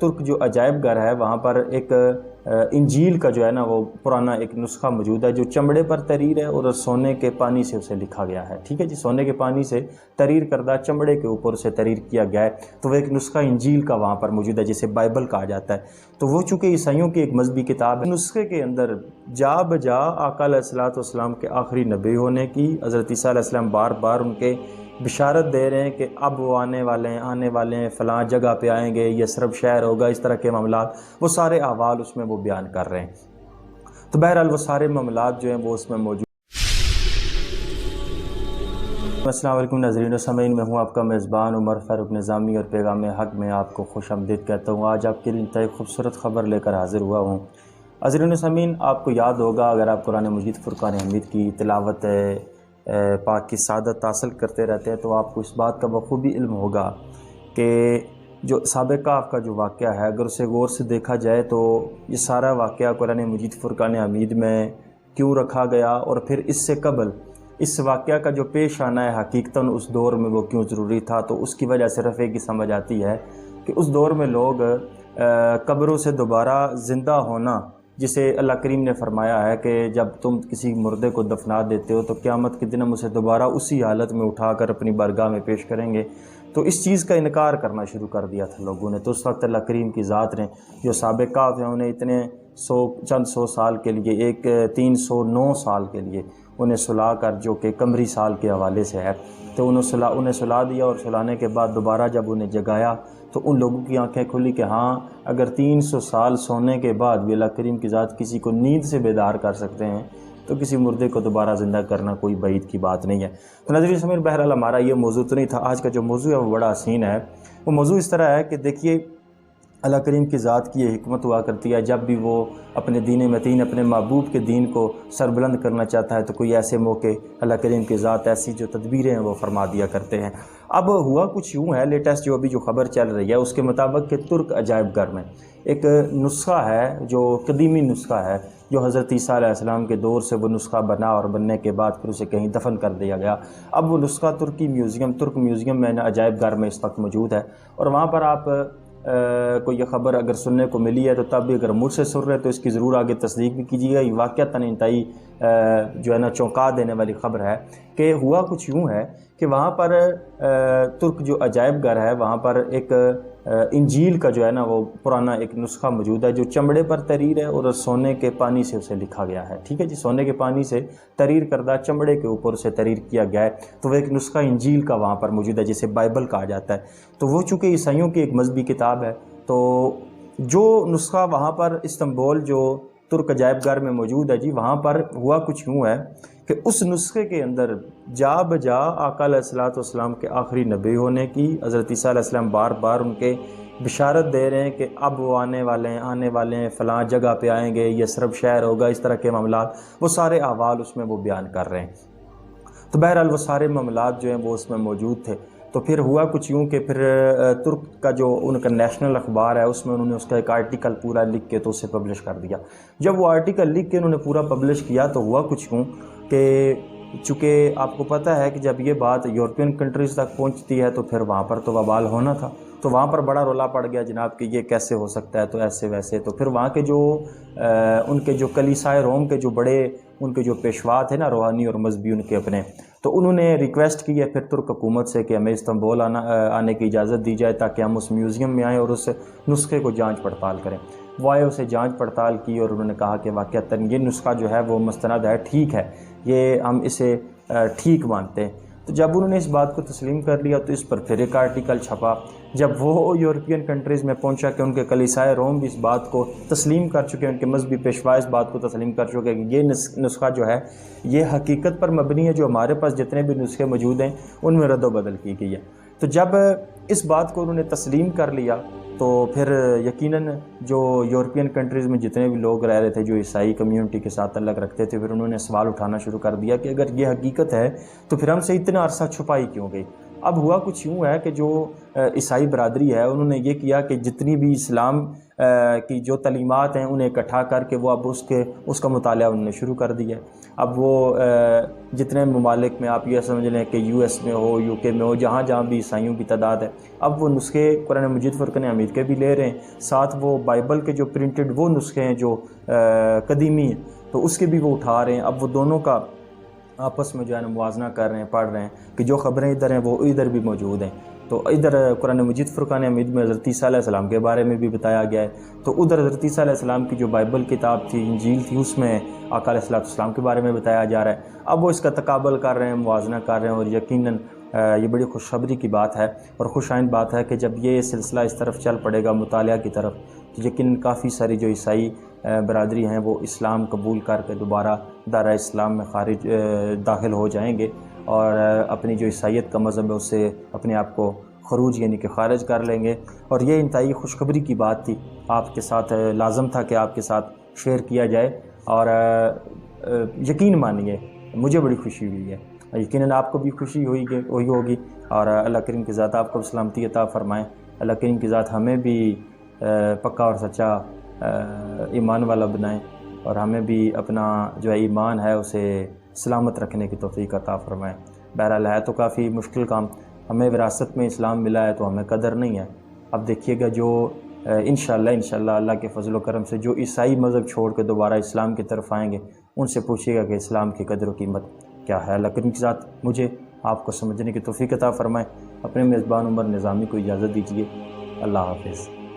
ترک جو عجائب گھر ہے وہاں پر ایک انجیل کا جو ہے نا وہ پرانا ایک نسخہ موجود ہے جو چمڑے پر تحریر ہے اور سونے کے پانی سے اسے لکھا گیا ہے. ٹھیک ہے جی, سونے کے پانی سے تحریر کردہ چمڑے کے اوپر اسے تحریر کیا گیا ہے. تو وہ ایک نسخہ انجیل کا وہاں پر موجود ہے جسے بائبل کہا جاتا ہے. تو وہ چونکہ عیسائیوں کی ایک مذہبی کتاب ہے, نسخے کے اندر جا بجا آقا علیہ الصلوۃ والسلام کے آخری نبی ہونے کی, حضرت عیسیٰ علیہ السلام بار بار ان کے بشارت دے رہے ہیں کہ اب وہ آنے والے ہیں, فلاں جگہ پہ آئیں گے, یثرب شہر ہوگا, اس طرح کے معاملات, وہ سارے احوال اس میں وہ بیان کر رہے ہیں. تو بہرحال وہ سارے معاملات جو ہیں وہ اس میں موجود. السلام علیکم ناظرین و سامعین, میں ہوں آپ کا میزبان عمر فاروق نظامی اور پیغام حق میں آپ کو خوش آمدید کہتا ہوں. آج آپ کے لیے انتہائی خوبصورت خبر لے کر حاضر ہوا ہوں. ناظرین و سامعین, آپ کو یاد ہوگا اگر آپ قرآن مجید فرقان حمید کی تلاوت پاک کی سعادت حاصل کرتے رہتے ہیں تو آپ کو اس بات کا بخوبی علم ہوگا کہ جو اصحاب کہف کا جو واقعہ ہے اگر اسے غور سے دیکھا جائے تو یہ سارا واقعہ قرآن مجید فرقان حمید میں کیوں رکھا گیا, اور پھر اس سے قبل اس واقعہ کا جو پیش آنا ہے حقیقتاً اس دور میں وہ کیوں ضروری تھا. تو اس کی وجہ سے رفع کی سمجھ آتی ہے کہ اس دور میں لوگ قبروں سے دوبارہ زندہ ہونا, جسے اللہ کریم نے فرمایا ہے کہ جب تم کسی مردے کو دفنا دیتے ہو تو قیامت کے دن ہم اسے دوبارہ اسی حالت میں اٹھا کر اپنی بارگاہ میں پیش کریں گے. تو اس چیز کا انکار کرنا شروع کر دیا تھا لوگوں نے. تو اس وقت اللہ کریم کی ذات نے جو اصحاب کہف ہیں انہیں اتنے چند سو سال کے لیے 309 سال کے لیے انہیں سلا کر, جو کہ قمری سال کے حوالے سے ہے, تو انہیں سلا دیا, اور سلانے کے بعد دوبارہ جب انہیں جگایا تو ان لوگوں کی آنکھیں کھلی کہ ہاں اگر 300 سال سونے کے بعد بھی اللہ کریم کی ذات کسی کو نیند سے بیدار کر سکتے ہیں تو کسی مردے کو دوبارہ زندہ کرنا کوئی بعید کی بات نہیں ہے. تو ناظرین سمیر, بہرحال ہمارا یہ موضوع تو نہیں تھا. آج کا جو موضوع ہے وہ بڑا حسین ہے. وہ موضوع اس طرح ہے کہ دیکھیے اللہ کریم کی ذات کی یہ حکمت ہوا کرتی ہے, جب بھی وہ اپنے دین متین, اپنے محبوب کے دین کو سربلند کرنا چاہتا ہے تو کوئی ایسے موقع اللہ کریم کی ذات ایسی جو تدبیریں ہیں وہ فرما دیا کرتے ہیں. اب ہوا کچھ یوں ہے, لیٹسٹ جو ابھی جو خبر چل رہی ہے اس کے مطابق کہ ترک عجائب گھر میں ایک نسخہ ہے جو قدیمی نسخہ ہے, جو حضرت عیسیٰ علیہ السلام کے دور سے وہ نسخہ بنا اور بننے کے بعد پھر اسے کہیں دفن کر دیا گیا. اب وہ نسخہ ترک میوزیم میں عجائب گھر میں اس وقت موجود ہے, اور وہاں پر آپ کو یہ خبر اگر سننے کو ملی ہے تو تب بھی اگر مجھ سے سن رہے تو اس کی ضرور آگے تصدیق بھی کیجیے گا. یہ واقعتاً انتہائی جو ہے نا چونکا دینے والی خبر ہے کہ ہوا کچھ یوں ہے کہ وہاں پر ترک جو عجائب گھر ہے وہاں پر ایک انجیل کا جو ہے نا وہ پرانا ایک نسخہ موجود ہے جو چمڑے پر تحریر ہے اور سونے کے پانی سے اسے لکھا گیا ہے. ٹھیک ہے جی, سونے کے پانی سے تحریر کردہ چمڑے کے اوپر اسے تحریر کیا گیا ہے. تو وہ ایک نسخہ انجیل کا وہاں پر موجود ہے جسے بائبل کہا جاتا ہے. تو وہ چونکہ عیسائیوں کی ایک مذہبی کتاب ہے, تو جو نسخہ وہاں پر استنبول جو ترک عجائب گھر میں موجود ہے جی, وہاں پر ہوا کچھ یوں ہے کہ اس نسخے کے اندر جا بجا آقا علیہ الصلوۃ والسلام کے آخری نبی ہونے کی, حضرت عیسیٰ علیہ السلام بار بار ان کے بشارت دے رہے ہیں کہ اب وہ آنے والے ہیں, فلاں جگہ پہ آئیں گے, یثرب شہر ہوگا, اس طرح کے معاملات, وہ سارے احوال اس میں وہ بیان کر رہے ہیں. تو بہرحال وہ سارے معاملات جو ہیں وہ اس میں موجود تھے. تو پھر ہوا کچھ یوں کہ پھر ترک کا جو ان کا نیشنل اخبار ہے اس میں انہوں نے اس کا ایک آرٹیکل پورا لکھ کے تو اسے پبلش کر دیا. جب وہ آرٹیکل لکھ کے انہوں نے پورا پبلش کیا تو ہوا کچھ یوں کہ چونکہ آپ کو پتہ ہے کہ جب یہ بات یورپین کنٹریز تک پہنچتی ہے تو پھر وہاں پر تو وبال ہونا تھا. تو وہاں پر بڑا رولا پڑ گیا جناب کہ یہ کیسے ہو سکتا ہے, تو ایسے ویسے. تو پھر وہاں کے جو ان کے جو کلیسائے روم کے جو بڑے ان کے جو پیشوا تھے نا, روحانی اور مذہبی ان کے اپنے, تو انہوں نے ریکویسٹ کی ہے پھر ترک حکومت سے کہ ہمیں استنبول آنے کی اجازت دی جائے تاکہ ہم اس میوزیم میں آئیں اور اس نسخے کو جانچ پڑتال کریں. وہ آئے, اسے جانچ پڑتال کی اور انہوں نے کہا کہ واقعتاً یہ نسخہ جو ہے وہ مستند ہے, ٹھیک ہے, یہ ہم اسے ٹھیک مانتے ہیں. تو جب انہوں نے اس بات کو تسلیم کر لیا تو اس پر پھر ایک آرٹیکل چھپا. جب وہ یورپین کنٹریز میں پہنچا کہ ان کے کلیسائے روم بھی اس بات کو تسلیم کر چکے, ان کے مذہبی پیشوا اس بات کو تسلیم کر چکے کہ یہ نسخہ جو ہے یہ حقیقت پر مبنی ہے, جو ہمارے پاس جتنے بھی نسخے موجود ہیں ان میں رد و بدل کی گئی ہے. تو جب اس بات کو انہوں نے تسلیم کر لیا تو پھر یقیناً جو یورپین کنٹریز میں جتنے بھی لوگ رہ رہے تھے جو عیسائی کمیونٹی کے ساتھ تعلق رکھتے تھے, پھر انہوں نے سوال اٹھانا شروع کر دیا کہ اگر یہ حقیقت ہے تو پھر ہم سے اتنا عرصہ چھپائی کیوں گئی. اب ہوا کچھ یوں ہے کہ جو عیسائی برادری ہے انہوں نے یہ کیا کہ جتنی بھی اسلام کی جو تعلیمات ہیں انہیں اکٹھا کر کے وہ اب اس کا مطالعہ انہوں نے شروع کر دیا ہے۔ اب وہ جتنے ممالک میں آپ یہ سمجھ لیں کہ یو ایس میں ہو، یو کے میں ہو، جہاں جہاں بھی عیسائیوں کی تعداد ہے، اب وہ نسخے قرآن مجید فرقان حمید کے بھی لے رہے ہیں، ساتھ وہ بائبل کے جو پرنٹڈ وہ نسخے ہیں جو قدیمی ہیں تو اس کے بھی وہ اٹھا رہے ہیں۔ اب وہ دونوں کا آپس میں جو ہے نا موازنہ کر رہے ہیں، پڑھ رہے ہیں کہ جو خبریں ادھر ہیں وہ ادھر بھی موجود ہیں۔ تو ادھر قرآن مجید فرقان حمید میں حضرت عیسیٰ علیہ السلام کے بارے میں بھی بتایا گیا ہے، تو ادھر حضرت عیسیٰ علیہ السلام کی جو بائبل کتاب تھی، انجیل تھی، اس میں آقا علیہ السلام کے بارے میں بتایا جا رہا ہے۔ اب وہ اس کا تقابل کر رہے ہیں، موازنہ کر رہے ہیں، اور یقیناً یہ بڑی خوشخبری کی بات ہے اور خوش آئند بات ہے کہ جب یہ سلسلہ اس طرف چل پڑے گا مطالعہ کی طرف، تو یقیناً کافی ساری جو عیسائی برادری ہیں وہ اسلام قبول کر کے دوبارہ دائرہ اسلام میں داخل ہو جائیں گے اور اپنی جو عیسائیت کا مذہب ہے اس سے اپنے آپ کو خروج یعنی کہ خارج کر لیں گے۔ اور یہ انتہائی خوشخبری کی بات تھی، آپ کے ساتھ لازم تھا کہ آپ کے ساتھ شیئر کیا جائے، اور یقین مانیے مجھے بڑی خوشی ہوئی ہے، یقیناً آپ کو بھی خوشی ہوئی ہوگی، اور اللہ کریم کی ذات آپ کو سلامتی عطا فرمائے۔ اللہ کریم کی ذات ہمیں بھی پکا اور سچا ایمان والا بنائیں، اور ہمیں بھی اپنا جو ہے ایمان ہے اسے سلامت رکھنے کی توفیق عطا فرمائے۔ بہرحال ہے تو کافی مشکل کام، ہمیں وراثت میں اسلام ملا ہے تو ہمیں قدر نہیں ہے۔ اب دیکھیے گا جو انشاءاللہ اللہ کے فضل و کرم سے جو عیسائی مذہب چھوڑ کے دوبارہ اسلام کی طرف آئیں گے، ان سے پوچھیے گا کہ اسلام کی قدر و قیمت کیا ہے۔ اللہ کریم کے ساتھ مجھے آپ کو سمجھنے کی توفیق عطا فرمائے۔ اپنے میزبان عمر نظامی کو اجازت دیجیے۔ اللہ حافظ۔